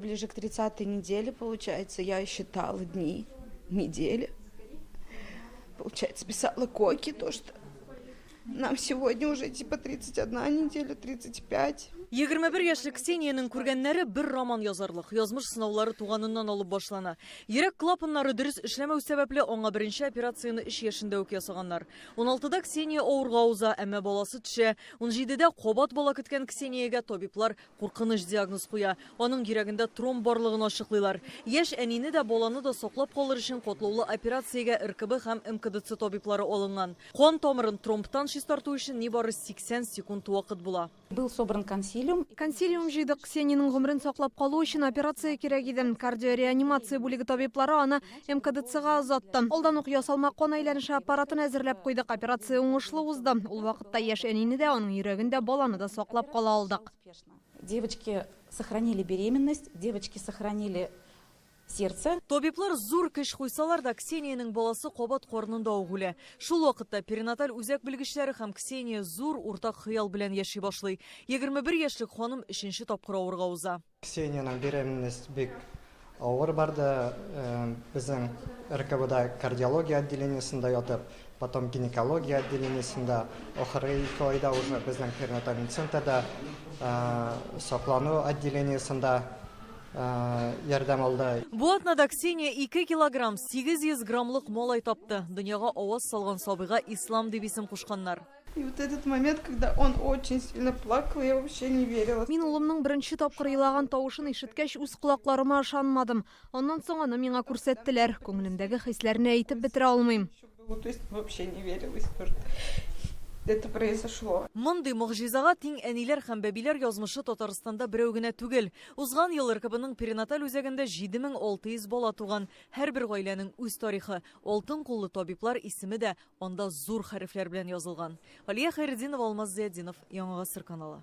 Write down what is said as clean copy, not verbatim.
Ближе к 30-й неделе, получается, я считала дни, недели. Получается, писала Коки, то, что нам сегодня уже типа 31 неделя, 35. 21 яшьлек Ксениянын күргәннәре бер роман язарлык. Язмыш сынаулары туганыннан алып башлана. Йөрәк клапаннары дөрес эшләмәү сәбәпле аңа беренче операцияны 3 яшендә үк ясаганнар. 16да Ксения авырга уза, әмма баласы төшә. 17дә кабат бала көткән Ксениягә табиблар куркыныч диагноз куя. Аның йөрәгендә тромб барлыгын ачыклыйлар. Яшь әнине дә баланы да саклап калыр өчен катлаулы операциягә РКБ һәм МКДЦ табиблары алынган. Кан тамырын тромбтан чистарту өчен нибары 80 секунд вакыт була. Был собран консилиум. Консилиум җыйдык. Ксениянең гомерен саклап калу өчен операция кирәк иде. Кардиореанимация бүлеге табиблары аны МКДЦга озатты. Алдан ук ясалма кан әйләнеше аппаратын әзерләп куйдык. Операция уңышлы узды. Ул вакытта яшь әнине дә, аның йөрәгендә баланы да саклап кала алдык. Девочки сохранили беременность, девочки сохранили сердце. Табиблар зур көч куйсалар да Ксениянең баласы кабат карнында угылы. Шул вакытта перинаталь үзәк белгечләре һәм Ксения зур уртак хыял белән яши башлый. 21 яшьлек ханым 3нче тапкыр авырга уза. Ксениянең беременность бик авыр барды. Безнең РКБда кардиология отделениесендә ятып, потом гинекология отделениесендә, ахыры 2 айда уже безнең перинатальный центрда саклану отделениесендә ярдәм алды. Бу атнада Ксения 2 килограмм 800 граммлык малай тапты. Дөньяга аваз салган сабыйга Ислам дип исем кушканнар. И вот этот момент, когда он очень сильно плакал, я вообще не верила. Мин улымның беренче тапкыр илаган тавышын ишеткәч, үз кулакларыма ышанмадым. Аннан соң аны миңа күрсәттеләр. Күңелемдәге хисләрне әйтеп бетерә алмыйм. То есть вообще не верилось, что это произошло. Мондый могҗизага тиң әниләр һәм бәбиләр язмышы Татарстанда берәү генә түгел. Узган ел РКБның перинаталь үзәгендә 7600 бала туган. Һәрбер гаиләнең үз тарихы, алтын куллы табиблар исеме дә анда зур хәрефләр белән язылган. Алия Хәйретдинова, Алмаз Зияддинов, Яңа Гасыр каналы.